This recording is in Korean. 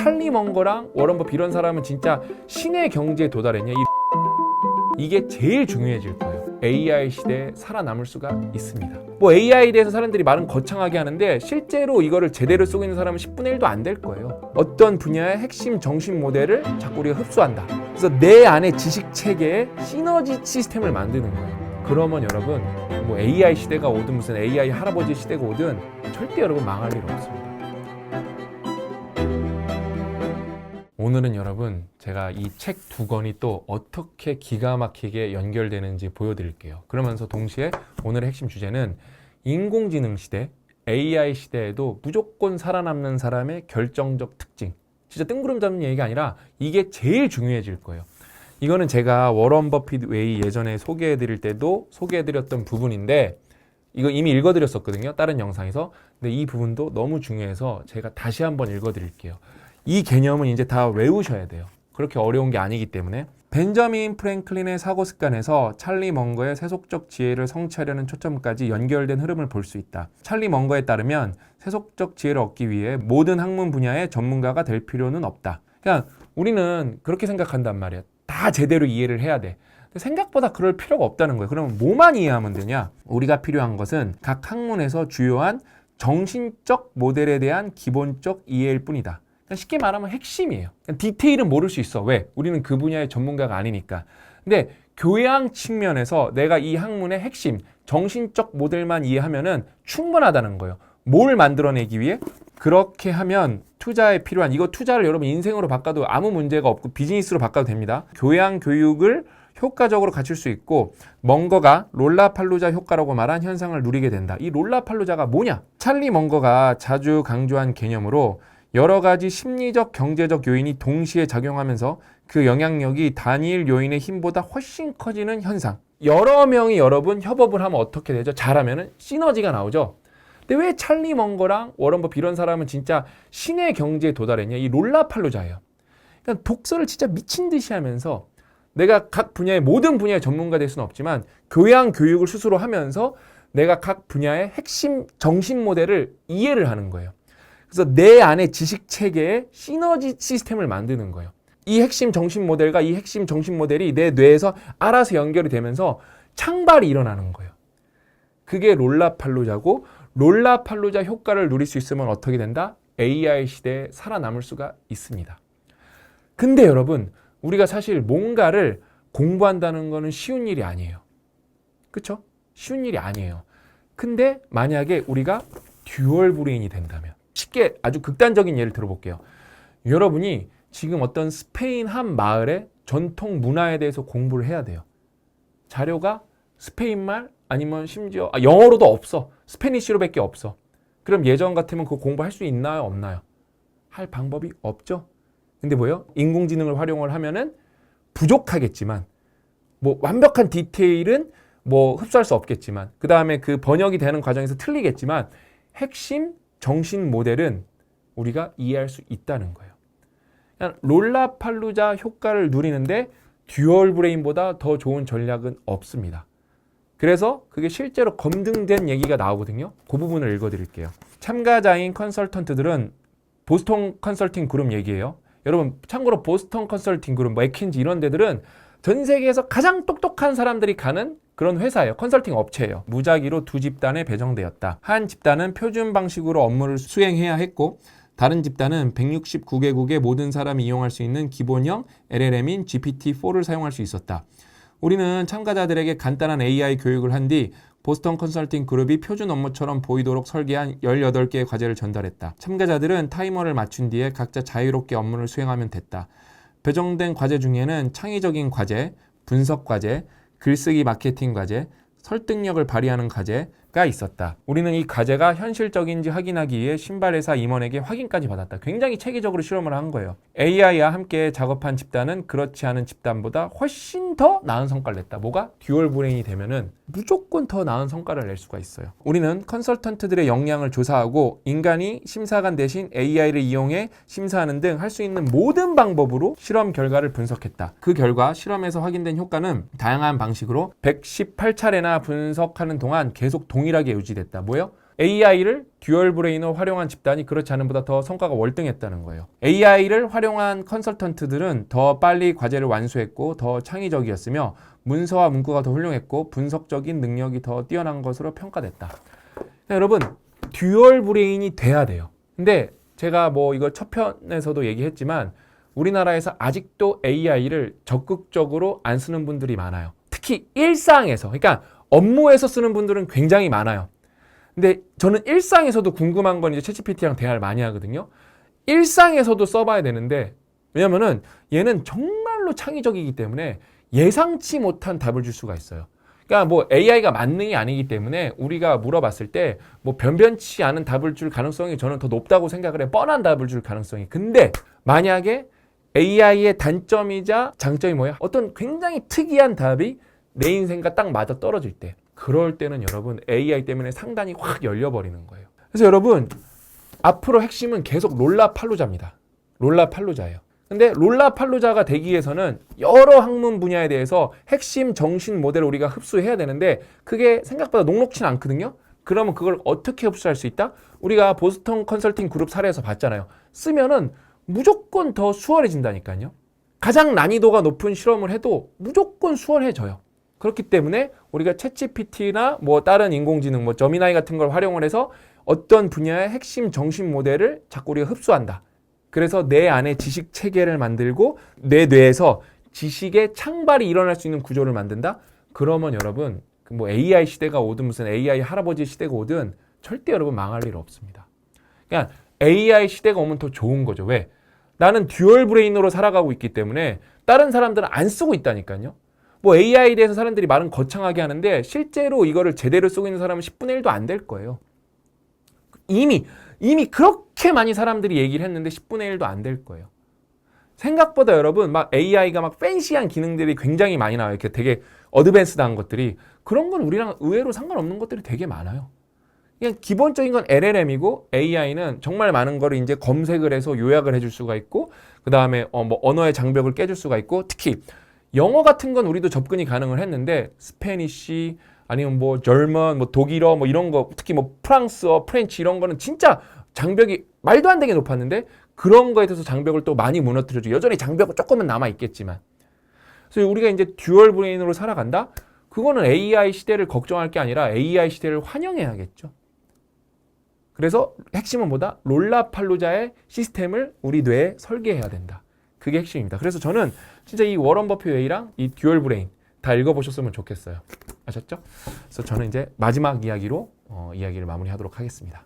찰리 먼거랑 워런 버핏 이런 사람은 진짜 신의 경지에 도달했냐? 이게 제일 중요해질 거예요. AI 시대에 살아남을 수가 있습니다. 뭐 AI에 대해서 사람들이 말은 거창하게 하는데 실제로 이거를 제대로 쓰고 있는 사람은 10분의 1도 안 될 거예요. 어떤 분야의 핵심 정신 모델을 자꾸 우리가 흡수한다. 그래서 내 안에 지식 체계에 시너지 시스템을 만드는 거예요. 그러면 여러분 뭐 AI 시대가 오든 무슨 AI 할아버지 시대가 오든 절대 여러분 망할 일 없습니다. 오늘은 여러분 제가 이 책 두 권이 또 어떻게 기가 막히게 연결되는지 보여드릴게요. 그러면서 동시에 오늘의 핵심 주제는 인공지능 시대, AI 시대에도 무조건 살아남는 사람의 결정적 특징. 진짜 뜬구름 잡는 얘기가 아니라 이게 제일 중요해질 거예요. 이거는 제가 워런 버핏 웨이 예전에 소개해드릴 때도 소개해드렸던 부분인데 이거 이미 읽어드렸었거든요. 다른 영상에서. 근데 이 부분도 너무 중요해서 제가 다시 한번 읽어드릴게요. 이 개념은 이제 다 외우셔야 돼요. 그렇게 어려운 게 아니기 때문에. 벤저민 프랭클린의 사고 습관에서 찰리 먼거의 세속적 지혜를 성취하려는 초점까지 연결된 흐름을 볼 수 있다. 찰리 먼거에 따르면 세속적 지혜를 얻기 위해 모든 학문 분야의 전문가가 될 필요는 없다. 그러니까 우리는 그렇게 생각한단 말이야. 다 제대로 이해를 해야 돼. 근데 생각보다 그럴 필요가 없다는 거예요. 그러면 뭐만 이해하면 되냐? 우리가 필요한 것은 각 학문에서 주요한 정신적 모델에 대한 기본적 이해일 뿐이다. 쉽게 말하면 핵심이에요. 디테일은 모를 수 있어. 왜? 우리는 그 분야의 전문가가 아니니까. 근데 교양 측면에서 내가 이 학문의 핵심, 정신적 모델만 이해하면은 충분하다는 거예요. 뭘 만들어내기 위해? 그렇게 하면 투자에 필요한, 이거 투자를 여러분 인생으로 바꿔도 아무 문제가 없고 비즈니스로 바꿔도 됩니다. 교양 교육을 효과적으로 갖출 수 있고 먼거가 롤라팔루자 효과라고 말한 현상을 누리게 된다. 이 롤라팔루자가 뭐냐? 찰리 먼거가 자주 강조한 개념으로 여러 가지 심리적, 경제적 요인이 동시에 작용하면서 그 영향력이 단일 요인의 힘보다 훨씬 커지는 현상. 여러 명이 여러분 협업을 하면 어떻게 되죠? 잘하면은 시너지가 나오죠. 근데 왜 찰리 먼거랑 워런 버핏 이런 사람은 진짜 신의 경지에 도달했냐? 이 롤라팔루자예요. 그러니까 독서를 진짜 미친 듯이 하면서 내가 각 분야의 모든 분야의 전문가 될 수는 없지만 교양 교육을 스스로 하면서 내가 각 분야의 핵심 정신 모델을 이해를 하는 거예요. 그래서 내 안에 지식 체계에 시너지 시스템을 만드는 거예요. 이 핵심 정신 모델과 이 핵심 정신 모델이 내 뇌에서 알아서 연결이 되면서 창발이 일어나는 거예요. 그게 롤라팔루자고 롤라팔루자 효과를 누릴 수 있으면 어떻게 된다? AI 시대에 살아남을 수가 있습니다. 근데 여러분 우리가 사실 뭔가를 공부한다는 거는 쉬운 일이 아니에요. 그렇죠? 쉬운 일이 아니에요. 근데 만약에 우리가 듀얼 브레인이 된다면 쉽게 아주 극단적인 예를 들어볼게요. 여러분이 지금 어떤 스페인 한 마을의 전통 문화에 대해서 공부를 해야 돼요. 자료가 스페인말 아니면 심지어 영어로도 없어. 스페니쉬로밖에 없어. 그럼 예전 같으면 그거 공부할 수 있나요? 없나요? 할 방법이 없죠. 근데 뭐예요? 인공지능을 활용을 하면은 부족하겠지만 뭐 완벽한 디테일은 뭐 흡수할 수 없겠지만 그 다음에 그 번역이 되는 과정에서 틀리겠지만 핵심 정신 모델은 우리가 이해할 수 있다는 거예요. 그냥 롤라팔루자 효과를 누리는데 듀얼 브레인보다 더 좋은 전략은 없습니다. 그래서 그게 실제로 검증된 얘기가 나오거든요. 그 부분을 읽어드릴게요. 참가자인 컨설턴트들은 보스턴 컨설팅 그룹 얘기예요. 여러분 참고로 보스턴 컨설팅 그룹, 맥킨지 이런 데들은 전 세계에서 가장 똑똑한 사람들이 가는 그런 회사예요. 컨설팅 업체예요. 무작위로 두 집단에 배정되었다. 한 집단은 표준 방식으로 업무를 수행해야 했고 다른 집단은 169개국의 모든 사람이 이용할 수 있는 기본형 LLM인 GPT-4를 사용할 수 있었다. 우리는 참가자들에게 간단한 AI 교육을 한 뒤 보스턴 컨설팅 그룹이 표준 업무처럼 보이도록 설계한 18개의 과제를 전달했다. 참가자들은 타이머를 맞춘 뒤에 각자 자유롭게 업무를 수행하면 됐다. 배정된 과제 중에는 창의적인 과제, 분석 과제, 글쓰기 마케팅 과제, 설득력을 발휘하는 과제가 있었다. 우리는 이 과제가 현실적인지 확인하기 위해 신발회사 임원에게 확인까지 받았다. 굉장히 체계적으로 실험을 한 거예요. AI와 함께 작업한 집단은 그렇지 않은 집단보다 훨씬 더 나은 성과를 냈다. 뭐가? 듀얼 브레인이 되면은 무조건 더 나은 성과를 낼 수가 있어요. 우리는 컨설턴트들의 역량을 조사하고 인간이 심사관 대신 AI를 이용해 심사하는 등 할 수 있는 모든 방법으로 실험 결과를 분석했다. 그 결과 실험에서 확인된 효과는 다양한 방식으로 118차례나 분석하는 동안 계속 동일하게 유지됐다. 뭐예요? AI를 듀얼 브레인을 활용한 집단이 그렇지 않은 보다 더 성과가 월등했다는 거예요. AI를 활용한 컨설턴트들은 더 빨리 과제를 완수했고 더 창의적이었으며 문서와 문구가 더 훌륭했고 분석적인 능력이 더 뛰어난 것으로 평가됐다. 여러분, 듀얼 브레인이 돼야 돼요. 근데 제가 뭐 이거 첫 편에서도 얘기했지만 우리나라에서 아직도 AI를 적극적으로 안 쓰는 분들이 많아요. 특히 일상에서, 그러니까 업무에서 쓰는 분들은 굉장히 많아요. 근데 저는 일상에서도 궁금한 건 이제 챗GPT랑 대화를 많이 하거든요. 일상에서도 써봐야 되는데, 왜냐면은 얘는 정말로 창의적이기 때문에 예상치 못한 답을 줄 수가 있어요. 그러니까 뭐 AI가 만능이 아니기 때문에 우리가 물어봤을 때 뭐 변변치 않은 답을 줄 가능성이 저는 더 높다고 생각을 해요. 뻔한 답을 줄 가능성이. 근데 만약에 AI의 단점이자 장점이 뭐야? 어떤 굉장히 특이한 답이 내 인생과 딱 맞아 떨어질 때, 그럴 때는 여러분 AI 때문에 상단이 확 열려버리는 거예요. 그래서 여러분 앞으로 핵심은 계속 롤라팔루자입니다. 롤라팔루자예요. 근데 롤라팔루자가 되기 위해서는 여러 학문 분야에 대해서 핵심 정신 모델을 우리가 흡수해야 되는데 그게 생각보다 녹록치는 않거든요. 그러면 그걸 어떻게 흡수할 수 있다? 우리가 보스턴 컨설팅 그룹 사례에서 봤잖아요. 쓰면은 무조건 더 수월해진다니까요. 가장 난이도가 높은 실험을 해도 무조건 수월해져요. 그렇기 때문에 우리가 챗GPT나 뭐 다른 인공지능, 뭐 저미나이 같은 걸 활용을 해서 어떤 분야의 핵심 정신 모델을 자꾸 우리가 흡수한다. 그래서 내 안에 지식 체계를 만들고 내 뇌에서 지식의 창발이 일어날 수 있는 구조를 만든다. 그러면 여러분 뭐 AI 시대가 오든 무슨 AI 할아버지 시대가 오든 절대 여러분 망할 일 없습니다. 그냥 AI 시대가 오면 더 좋은 거죠. 왜? 나는 듀얼 브레인으로 살아가고 있기 때문에 다른 사람들은 안 쓰고 있다니까요. 뭐 AI에 대해서 사람들이 말은 거창하게 하는데 실제로 이거를 제대로 쓰고 있는 사람은 10분의 1도 안 될 거예요. 이미 그렇게 많이 사람들이 얘기를 했는데 10분의 1도 안 될 거예요. 생각보다 여러분 막 AI가 막 팬시한 기능들이 굉장히 많이 나와요. 이렇게 되게 어드밴스드한 것들이. 그런 건 우리랑 의외로 상관없는 것들이 되게 많아요. 그냥 기본적인 건 LLM이고 AI는 정말 많은 거를 이제 검색을 해서 요약을 해줄 수가 있고 그 다음에 뭐 언어의 장벽을 깨줄 수가 있고 특히 영어 같은 건 우리도 접근이 가능을 했는데 스페니쉬 아니면 뭐 절먼, 뭐 독일어 뭐 이런 거 특히 뭐 프랑스어, 프렌치 이런 거는 진짜 장벽이 말도 안 되게 높았는데 그런 거에 대해서 장벽을 또 많이 무너뜨려주고 여전히 장벽은 조금은 남아 있겠지만 그래서 우리가 이제 듀얼 브레인으로 살아간다? 그거는 AI 시대를 걱정할 게 아니라 AI 시대를 환영해야겠죠. 그래서 핵심은 뭐다? 롤라팔루자의 시스템을 우리 뇌에 설계해야 된다. 그게 핵심입니다. 그래서 저는 진짜 이 워런 버핏 웨이랑 이 듀얼 브레인 다 읽어보셨으면 좋겠어요. 아셨죠? 그래서 저는 이제 마지막 이야기로 이야기를 마무리하도록 하겠습니다.